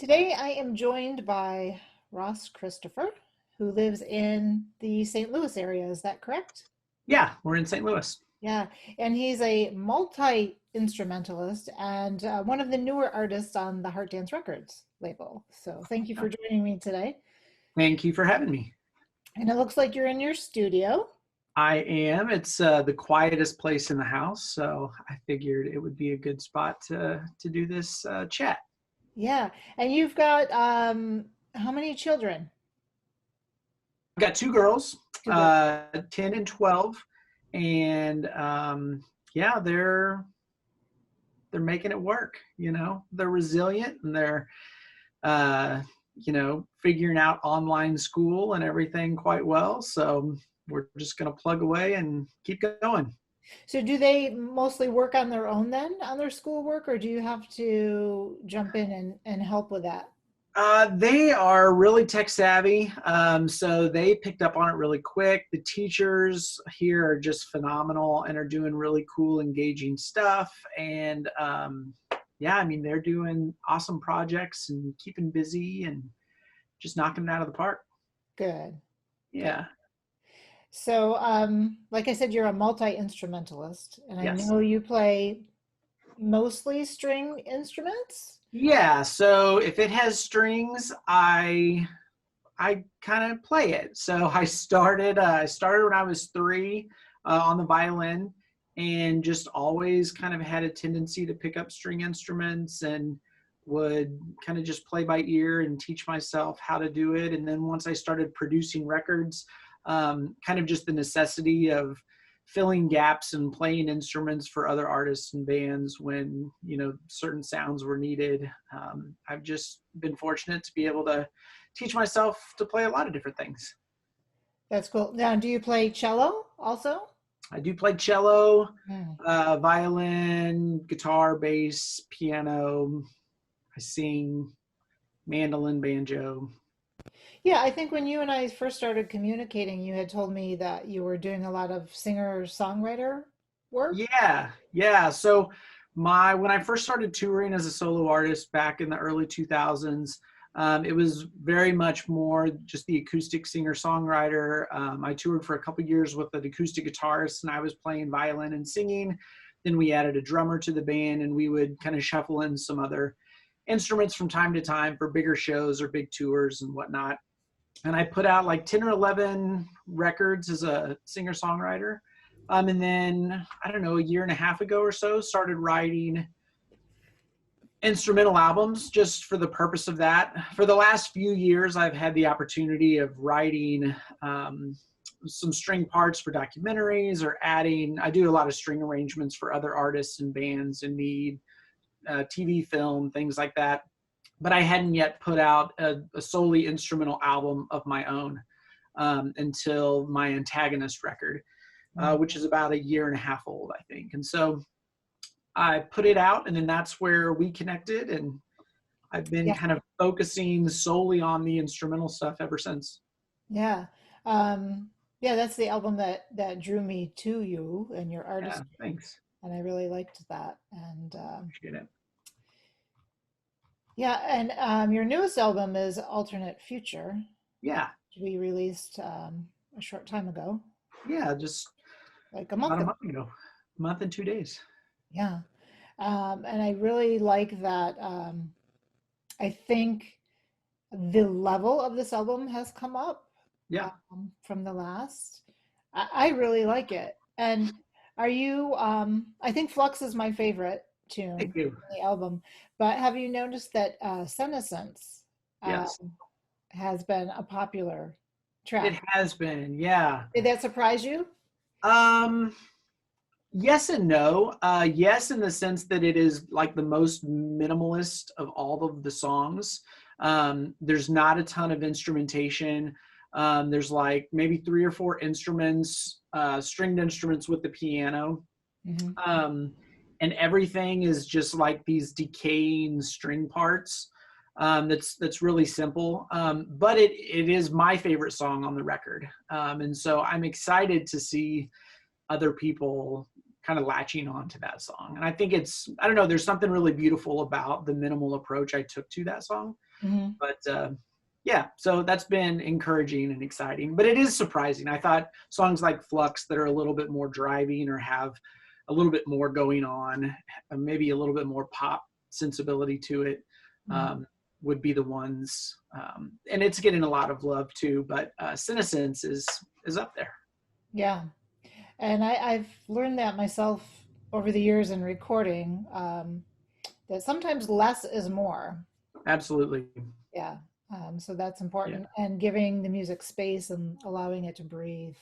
Today I am joined by Ross Christopher, who lives in the St. Louis area. Is that correct? Yeah, we're in St. Louis. Yeah, and he's a multi-instrumentalist and one of the newer artists on the Heart Dance Records label. So thank you for joining me today. Thank you for having me. And it looks like you're in your studio. I am. It's the quietest place in the house, so I figured it would be a good spot to do this chat. Yeah, and you've got how many children? I've got two girls, Two girls. 10 and 12, and yeah, they're making it work. They're resilient and they're figuring out online school and everything quite well. So we're just going to plug away and keep going. So do they mostly work on their own then, on their schoolwork, or do you have to jump in and help with that? They are really tech savvy, so they picked up on it really quick. The teachers here are just phenomenal and are doing really cool, engaging stuff. And yeah, I mean, they're doing awesome projects and keeping busy and just knocking it out of the park. Good. Yeah. So, like I said, you're a multi-instrumentalist, and I Yes. know you play mostly string instruments. Yeah. So if it has strings, I kind of play it. So I started when I was 3 on the violin, and just always kind of had a tendency to pick up string instruments and would kind of just play by ear and teach myself how to do it. And then once I started producing records, kind of just the necessity of filling gaps and playing instruments for other artists and bands when certain sounds were needed. I've just been fortunate to be able to teach myself to play a lot of different things. That's cool. Now, do you play cello also? I do play cello, Mm. violin, guitar, bass, piano. I sing mandolin, banjo. Yeah, I think when you and I first started communicating, you had told me that you were doing a lot of singer-songwriter work. Yeah. So when I first started touring as a solo artist back in the early 2000s, it was very much more just the acoustic singer-songwriter. I toured for a couple years with an acoustic guitarist, and I was playing violin and singing. Then we added a drummer to the band, and we would kind of shuffle in some other instruments from time to time for bigger shows or big tours and whatnot. And I put out like 10 or 11 records as a singer-songwriter. And then, I don't know, a year and a half ago or so, started writing instrumental albums just for the purpose of that. For the last few years, I've had the opportunity of writing some string parts for documentaries or I do a lot of string arrangements for other artists and bands in need, TV, film, things like that. But I hadn't yet put out a solely instrumental album of my own until my Antagonist record, which is about a year and a half old, I think. And so I put it out, and then that's where we connected, and I've been Yeah, kind of focusing solely on the instrumental stuff ever since. yeah, yeah. That's the album that drew me to you and your Yeah, artistry, thanks. and I really liked that. And Appreciate it. yeah, and your newest album is Alternate Future, Yeah, which we released a short time ago, yeah, just like a about month a ago. month ago, a month and 2 days. Yeah. And I really like that. I think the level of this album has come up Yeah, from the last. I really like it. And are you, I think Flux is my favorite thank tune you. on the album, but have you noticed that Senescence uh, Yes, has been a popular it track? has been. Yeah. Did that surprise you? Um, Yes and no. Yes, in the sense that it is like the most minimalist of all of the songs. There's not a ton of instrumentation. There's like maybe 3 or 4 instruments, stringed instruments with the piano. Hmm. Um, and everything is just like these decaying string parts. That's really simple. But it is my favorite song on the record. And so I'm excited to see other people kind of latching on to that song. And I think I don't know, there's something really beautiful about the minimal approach I took to that song. Mm-hmm. But yeah, so that's been encouraging and exciting, but it is surprising. I thought songs like Flux that are a little bit more driving or have a little bit more going on, maybe a little bit more pop sensibility to it, would be the ones. And it's getting a lot of love too, but Senescence is up there. Yeah. And I've learned that myself over the years in recording, that sometimes less is more. Absolutely. Yeah. So that's important. Yeah, And giving the music space and allowing it to breathe.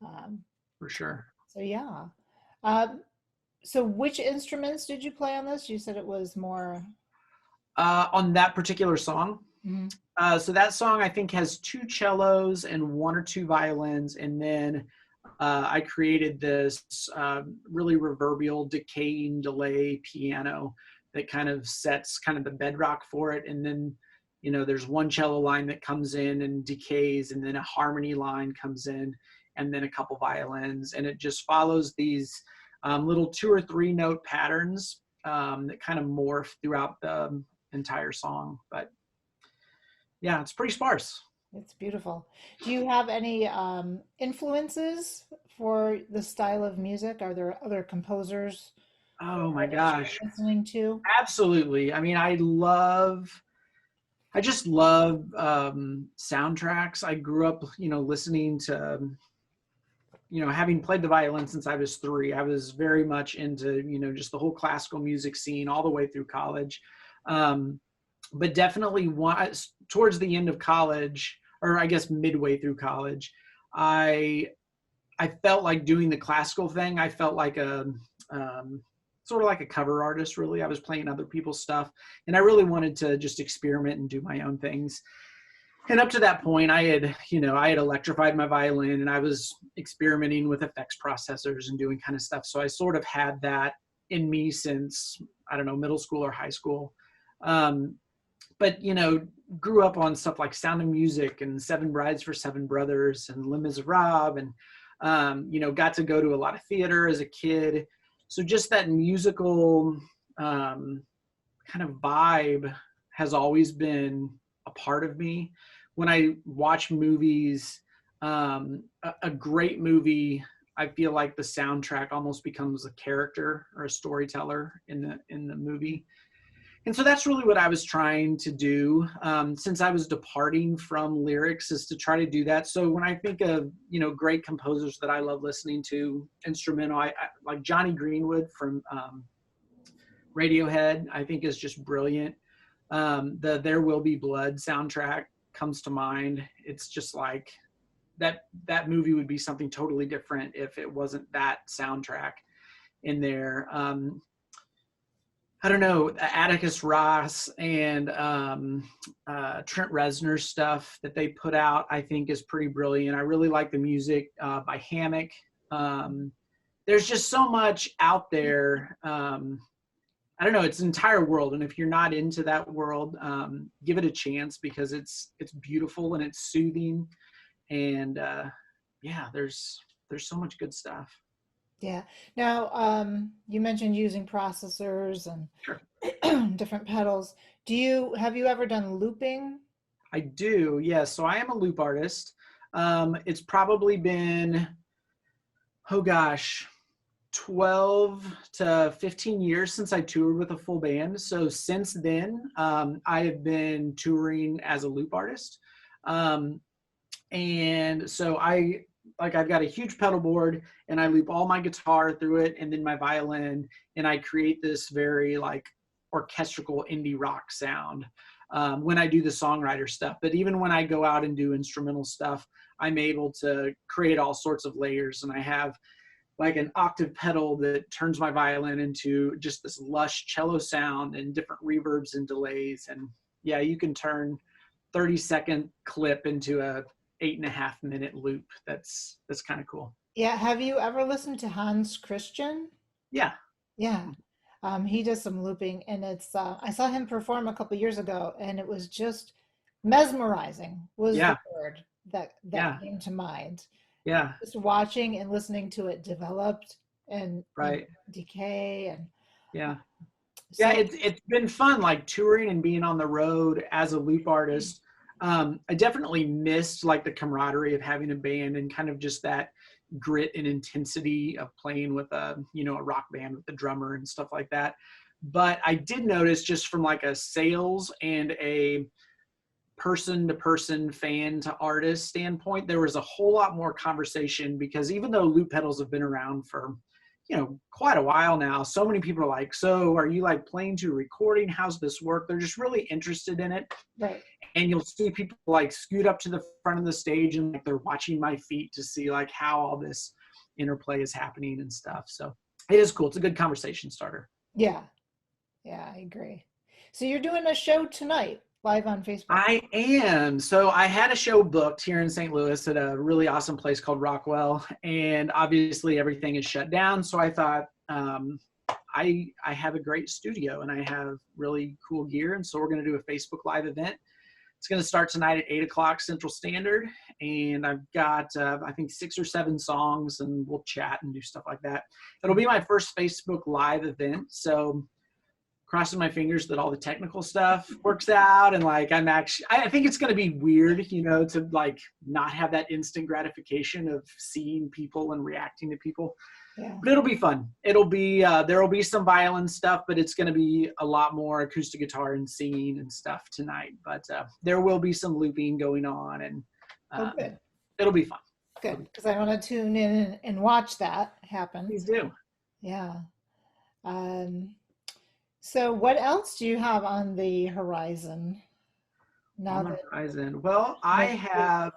Um, for sure. so yeah. Um, so which instruments did you play on this? You said it was more. On that particular song. Mhm. So that song I think has 2 cellos and 1 or 2 violins, and then I created this really reverberant, decaying delay piano that kind of sets kind of the bedrock for it. And then, there's 1 cello line that comes in and decays, and then a harmony line comes in, and then a couple violins. And it just follows these little 2 or 3 note patterns that kind of morph throughout the entire song. But yeah, it's pretty sparse. It's beautiful. Do you have any influences for the style of music? Are there other composers Oh my artists gosh. you're listening to? Absolutely. I mean, I just love soundtracks. I grew up, listening to, having played the violin since I was 3. I was very much into, just the whole classical music scene all the way through college. But definitely towards the end of college, or I guess midway through college, I felt like doing the classical thing. I felt like sort of like a cover artist, really. I was playing other people's stuff, and I really wanted to just experiment and do my own things. And up to that point, I had electrified my violin, and I was experimenting with effects processors and doing kind of stuff. So I sort of had that in me since, I don't know, middle school or high school. But grew up on stuff like Sound of Music and Seven Brides for Seven Brothers and Les Miserables, and got to go to a lot of theater as a kid. So just that musical kind of vibe has always been a part of me. When I watch movies, a great movie, I feel like the soundtrack almost becomes a character or a storyteller in the movie. And so that's really what I was trying to do, since I was departing from lyrics, is to try to do that. So when I think of, great composers that I love listening to, instrumental, I like Johnny Greenwood from Radiohead, I think is just brilliant. The There Will Be Blood soundtrack comes to mind. It's just like that movie would be something totally different if it wasn't that soundtrack in there. I don't know, Atticus Ross and Trent Reznor's stuff that they put out, I think is pretty brilliant. I really like the music by Hammock. There's just so much out there. I don't know, it's an entire world. And if you're not into that world, give it a chance, because it's beautiful and it's soothing. And yeah, there's so much good stuff. Yeah. Now, you mentioned using processors Sure. and different pedals. Have you ever done looping? I do, yes. So I am a loop artist. It's probably been, oh gosh, 12 to 15 years since I toured with a full band. So since then, I have been touring as a loop artist. And so I've got a huge pedal board, and I loop all my guitar through it, and then my violin, and I create this very like orchestral indie rock sound when I do the songwriter stuff. But even when I go out and do instrumental stuff, I'm able to create all sorts of layers, and I have like an octave pedal that turns my violin into just this lush cello sound and different reverbs and delays. And yeah, you can turn 30-second clip into a 8.5-minute loop. That's kind of cool. Yeah. Have you ever listened to Hans Christian? Yeah. Yeah. He does some looping, and I saw him perform a couple years ago, and it was just mesmerizing was Yeah. the word that Yeah. came to mind. Yeah. Just watching and listening to it developed. and Right. decay and Yeah. Yeah, so it's been fun, like touring and being on the road as a loop artist. I definitely missed like the camaraderie of having a band and kind of just that grit and intensity of playing with a rock band with the drummer and stuff like that. But I did notice just from like a sales and a person to person, fan to artist standpoint, there was a whole lot more conversation, because even though loop pedals have been around for quite a while now, so many people are like, so are you like playing to recording, how's this work? They're just really interested in it. right. And you'll see people like scoot up to the front of the stage and like they're watching my feet to see like how all this interplay is happening and stuff. So it is cool. It's a good conversation starter. Yeah. Yeah, I agree. So you're doing a show tonight live on Facebook. I am. So I had a show booked here in St. Louis at a really awesome place called Rockwell, and obviously everything is shut down. So I thought, I have a great studio and I have really cool gear, and so we're going to do a Facebook Live event. It's going to start tonight at 8 o'clock Central Standard, and I've got I think 6 or 7 songs, and we'll chat and do stuff like that. It'll be my first Facebook Live event, so crossing my fingers that all the technical stuff works out. And like, I think it's going to be weird, to like not have that instant gratification of seeing people and reacting to people. Yeah. But it'll be fun. It'll be, there'll be some violin stuff, but it's going to be a lot more acoustic guitar and singing and stuff tonight. But there will be some looping going on, and Good. It'll be fun. Good. Because I want to tune in and watch that happen. Please do. Yeah. So what else do you have on the horizon now On the that horizon. Well, I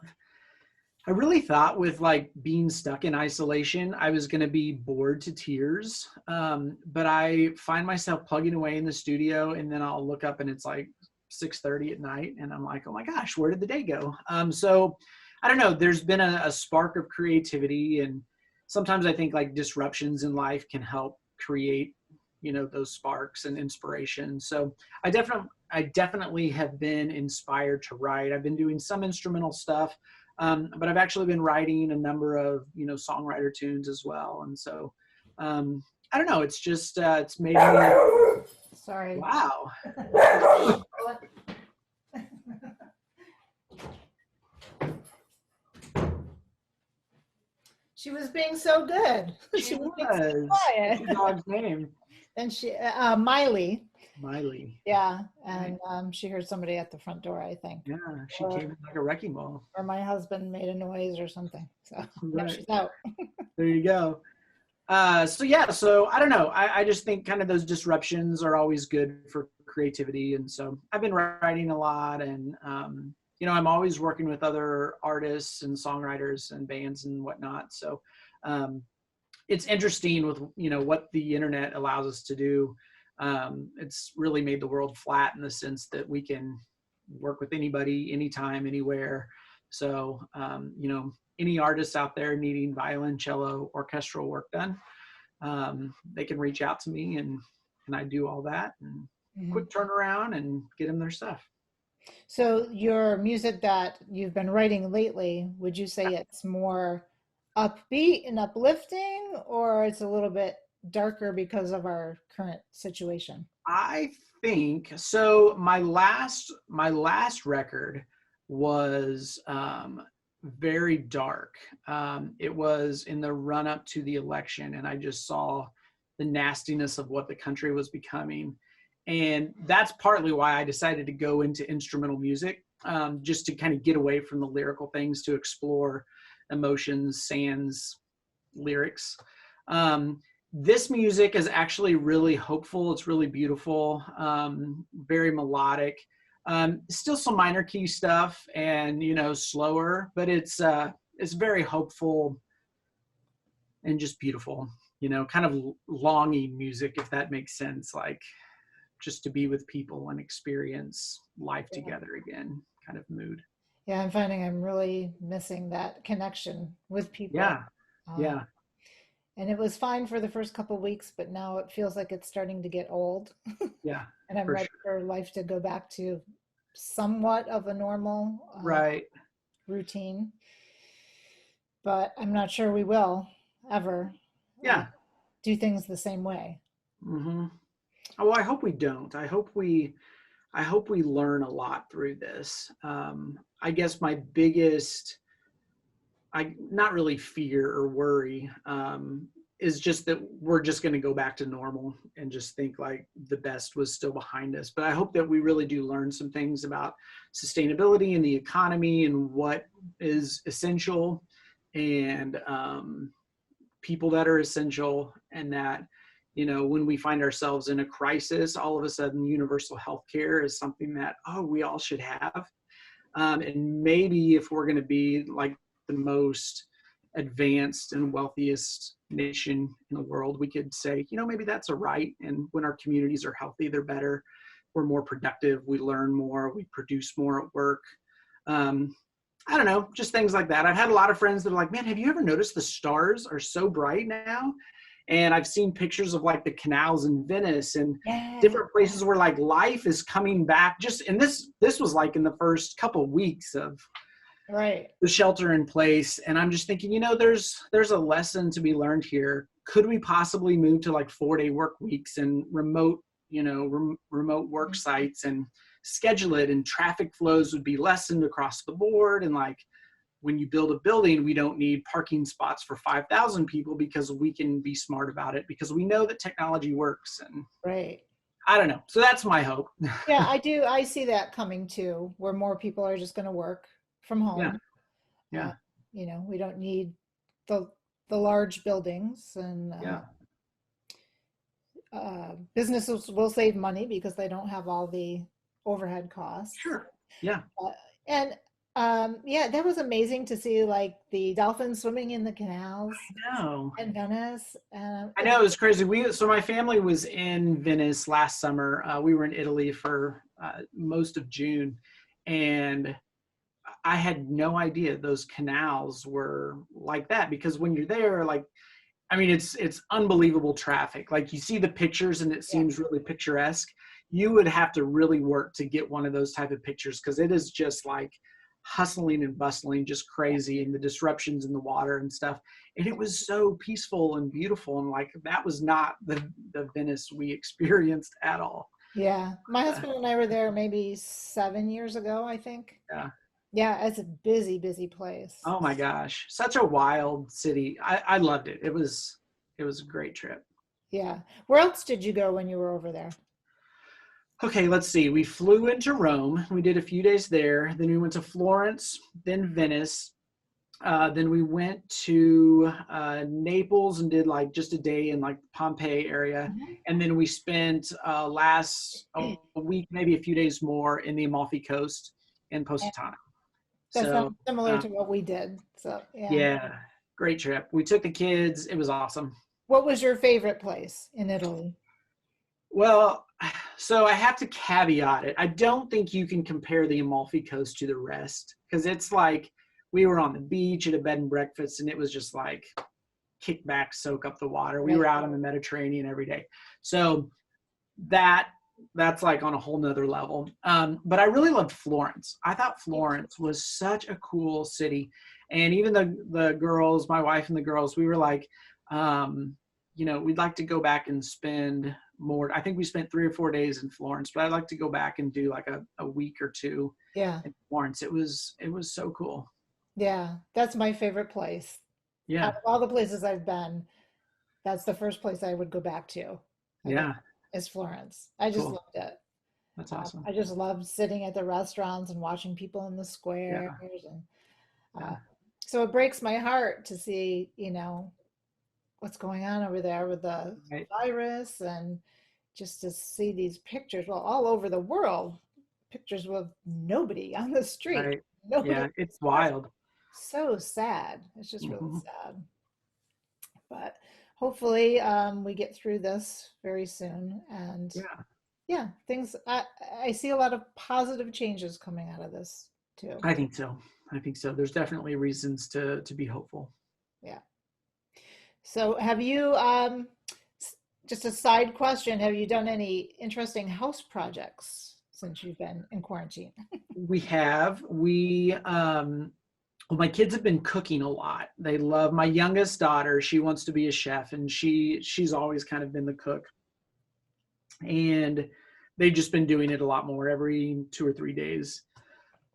really thought with like being stuck in isolation, I was going to be bored to tears. But I find myself plugging away in the studio, and then I'll look up and it's like 6:30 at night, and I'm like, oh my gosh, where did the day go? So I don't know, there's been a spark of creativity, and sometimes I think like disruptions in life can help create, those sparks and inspiration. So I definitely have been inspired to write. I've been doing some instrumental stuff, but I've actually been writing a number of, songwriter tunes as well. And so, I don't know, it's just, it's made me, sorry. wow. She was being so good. She was was. being so quiet. What's your dog's name? And she, Miley. Miley. Yeah, and she heard somebody at the front door, I think. Yeah, she came in like a wrecking ball. Or my husband made a noise or something. So Right. now she's out. There you go. So I don't know. I just think kind of those disruptions are always good for creativity. And so I've been writing a lot, and, I'm always working with other artists and songwriters and bands and whatnot. So it's interesting with, what the internet allows us to do. It's really made the world flat in the sense that we can work with anybody, anytime, anywhere. So, any artists out there needing violin, cello, orchestral work done, they can reach out to me, and I do all that, and quick turnaround and get them their stuff. So your music that you've been writing lately, would you say it's more upbeat and uplifting, or it's a little bit darker because of our current situation? I think so. My last record was very dark. It was in the run up to the election, and I just saw the nastiness of what the country was becoming. And that's partly why I decided to go into instrumental music, just to kind of get away from the lyrical things, to explore emotions, sans lyrics. This music is actually really hopeful. It's really beautiful, very melodic. Still some minor key stuff and, slower, but it's very hopeful and just beautiful, kind of longing music, if that makes sense. Like just to be with people and experience life together again, kind of mood. Yeah, I'm finding I'm really missing that connection with people. Yeah. Yeah. And it was fine for the first couple of weeks, but now it feels like it's starting to get old. Yeah. And I'm ready for life to go back to somewhat of a normal routine. But I'm not sure we will ever. Yeah. do things the same way. Hmm. Oh, I hope we don't. I hope we learn a lot through this. I guess my biggest, not really fear or worry, is just that we're just going to go back to normal and just think like the best was still behind us. But I hope that we really do learn some things about sustainability and the economy and what is essential, and people that are essential, and that, when we find ourselves in a crisis, all of a sudden universal health care is something that, oh, we all should have. And maybe if we're going to be like the most advanced and wealthiest nation in the world, we could say, maybe that's a right. And when our communities are healthy, they're better. We're more productive. We learn more. We produce more at work. I don't know, just things like that. I've had a lot of friends that are like, man, have you ever noticed the stars are so bright now? And I've seen pictures of like the canals in Venice and Yeah. different places where like life is coming back. Just, and this was like in the first couple of weeks of Right. the shelter in place. And I'm just thinking, there's a lesson to be learned here. Could we possibly move to like 4-day work weeks and remote, remote work sites, and schedule it, and traffic flows would be lessened across the board? And like, when you build a building, we don't need parking spots for 5,000 people because we can be smart about it, because we know that technology works. And Right. I don't know. So that's my hope. Yeah, I do. I see that coming too, where more people are just going to work from Yeah. home. Uh, Yeah. we don't need the large buildings, and Yeah. businesses will save money because they don't have all the overhead costs. Sure. Yeah. Uh, and yeah, that was amazing to see like the dolphins swimming in the canals No. in Venice. I know, it was crazy. So my family was in Venice last summer. We were in Italy for most of June, and I had no idea those canals were like that, because when you're there, like, I mean, it's unbelievable traffic. Like, you see the pictures and it Yeah, seems really picturesque. You would have to really work to get one of those type of pictures, because it is just like hustling and bustling, just crazy, and the disruptions in the water and stuff. And it was so peaceful and beautiful, and like, that was not the Venice we experienced at all. yeah. My Uh, husband and I were there maybe 7 years ago, I think. yeah. Yeah, it's a busy, busy place. Oh my gosh, such a wild city. I loved it. It was a great trip. Yeah. Where else did you go when you were over there? Okay, let's see. We flew into Rome. We did a few days there. Then we went to Florence, then Venice. Then we went to Naples and did like just a day in like Pompeii area. Mhm. And then we spent last a week, maybe a few days more in the Amalfi Coast in Yeah, Positano. that So sounds similar uh, to what we did. So, yeah. yeah, great trip. We took the kids. It was awesome. What was your favorite place in Italy? Well, so I have to caveat it. I don't think you can compare the Amalfi Coast to the rest, because it's like we were on the beach at a bed and breakfast, and it was just like kick back, soak up the water. We Right. were out in the Mediterranean every day. So that's like on a whole nother level. But I really loved Florence. I thought Florence was such a cool city. And even the girls, my wife and the girls, we were like, we'd like to go back and spend more. I think we spent 3 or 4 days in Florence, but I'd like to go back and do like a week or two Yeah. in Florence. It was so cool. Yeah. That's my favorite place. Out Yeah. of all the places I've been, that's the first place I would go back to again, Yeah. is Florence. I just Cool. loved it. That's awesome. I just loved sitting at the restaurants and watching people in the squares. Yeah. And uh, Yeah. so it breaks my heart to see, what's going on over there with the Right. virus, and just to see these pictures, well, all over the world, pictures with nobody on the street, Right. nobody. Yeah. It's wild. So sad. It's just really Hmm. sad. But hopefully, we get through this very soon. And Yeah. yeah, I see a lot of positive changes coming out of this too. I think so. There's definitely reasons to be hopeful. Yeah. So have you, just a side question, have you done any interesting house projects since you've been in quarantine? We Well, my kids have been cooking a lot. They love my youngest daughter. She wants to be a chef, and she's always kind of been the cook. And they've just been doing it a lot more. Every 2 or 3 days,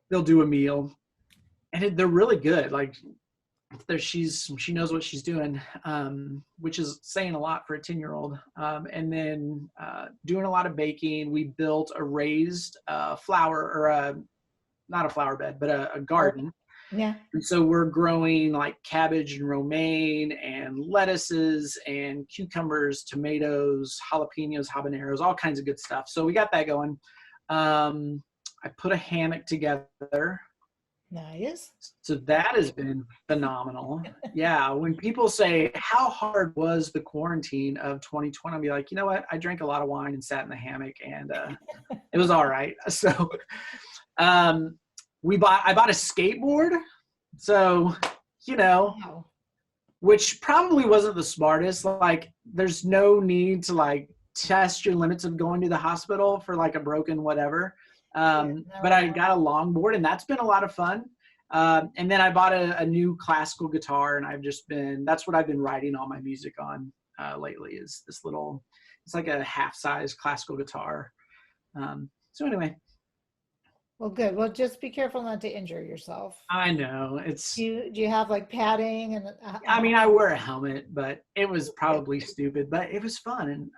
they'll do a meal, and they're really good. Like she knows what she's doing, which is saying a lot for a 10-year-old. And then doing a lot of baking. We built a raised flower, or not a flower bed, but a garden. Yeah. And so we're growing like cabbage and romaine and lettuces and cucumbers, tomatoes, jalapenos, habaneros, all kinds of good stuff. So we got that going. I put a hammock together. Nice. So that has been phenomenal. Yeah. When people say, how hard was the quarantine of 2020? I'll be like, you know what? I drank a lot of wine and sat in the hammock, and it was all right. So I bought a skateboard. So, Wow. which probably wasn't the smartest. Like, there's no need to like test your limits of going to the hospital for like a broken whatever. But I got a longboard, and that's been a lot of fun. And then I bought a new classical guitar, and that's what I've been writing all my music on lately, is this little, it's like a half-size classical guitar. So anyway. Well, good. Well, just be careful not to injure yourself. I know Do you have like padding and? I mean, I wear a helmet, but it was probably stupid, but it was fun, and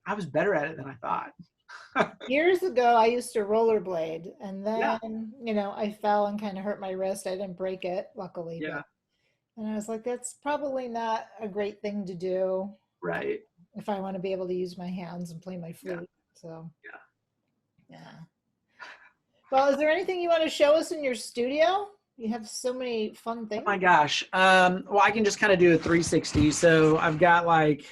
I was better at it than I thought. Years ago, I used to rollerblade, and Yeah. then, I fell and kind of hurt my wrist. I didn't break it, luckily, Yeah. and I was like, that's probably not a great thing to do Right. if I want to be able to use my hands and play my Yeah. flute. So, Yeah. yeah. Well, is there anything you want to show us in your studio? You have so many fun things. Oh my gosh. Well, I can just kind of do a 360. So I've got like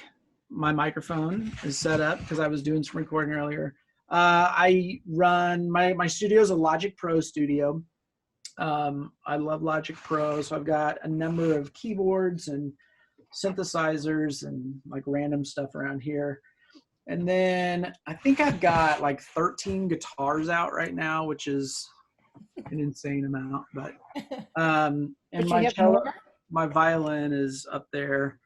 my microphone is set up because I was doing some recording earlier. I run my studio is a Logic Pro studio. I love Logic Pro, so I've got a number of keyboards and synthesizers and like random stuff around here. And then I think I've got like 13 guitars out right now, which is an insane amount. But and But you my have cello, more? my violin is up there.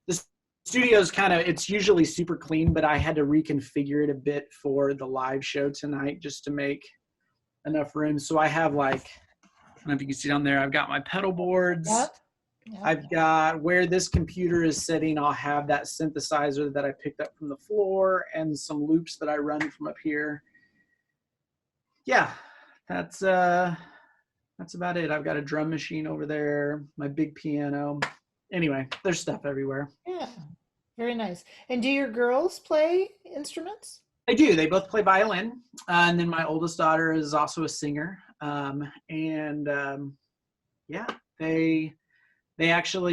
The studio's it's usually super clean, but I had to reconfigure it a bit for the live show tonight just to make enough room. So I have like, I don't know if you can see down there, I've got my pedal boards. Yep. I've got where this computer is sitting, I'll have that synthesizer that I picked up from the floor and some loops that I run from up here. Yeah, that's about it. I've got a drum machine over there, my big piano. Anyway, there's stuff everywhere. Yeah. Very nice. And do your girls play instruments? They do. They both play violin. And then my oldest daughter is also a singer. Yeah,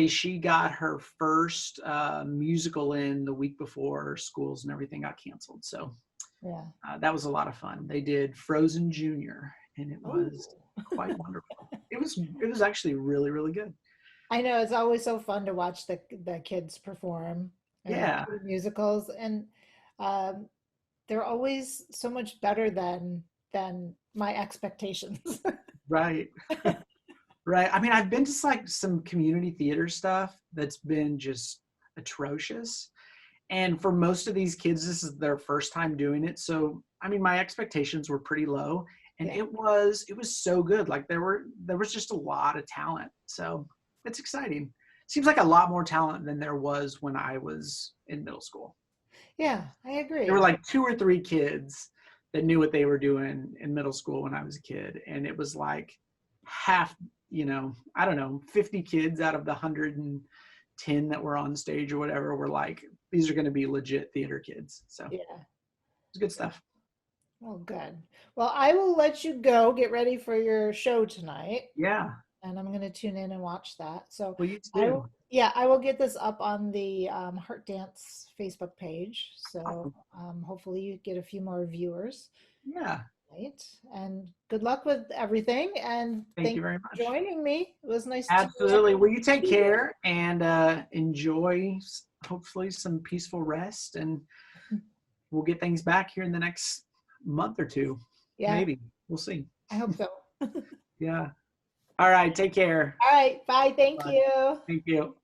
she got her first musical in the week before schools and everything got canceled. So Yeah. that was a lot of fun. They did Frozen Junior, and it was quite wonderful. It was actually really, really good. I know it's always so fun to watch the kids perform Yeah. musicals, and um, they're always so much better than my expectations. Right. Right. I mean, I've been to like some community theater stuff that's been just atrocious. And for most of these kids, this is their first time doing it. So, I mean, my expectations were pretty low, and Yeah. it was so good. Like there was just a lot of talent. So it's exciting. Seems like a lot more talent than there was when I was in middle school. Yeah, I agree. There were like 2 or 3 kids that knew what they were doing in middle school when I was a kid. And it was like half, I don't know, 50 kids out of the 110 that were on stage or whatever were like, these are going to be legit theater kids. So Yeah. it's good stuff. Well, good. Well, I will let you go get ready for your show tonight, Yeah. and I'm going to tune in and watch that. So Please I do. will, yeah, I will get this up on the Heart Dance Facebook page. So hopefully you get a few more viewers. Yeah. Right. And good luck with everything. And Thank you very much. for joining me. It was nice Absolutely. to Well, you take care and enjoy hopefully some peaceful rest, and we'll get things back here in the next month or two. Yeah. Maybe. We'll see. I hope so. Yeah. All right, take care. All right, bye. Thank Bye. you. Thank you.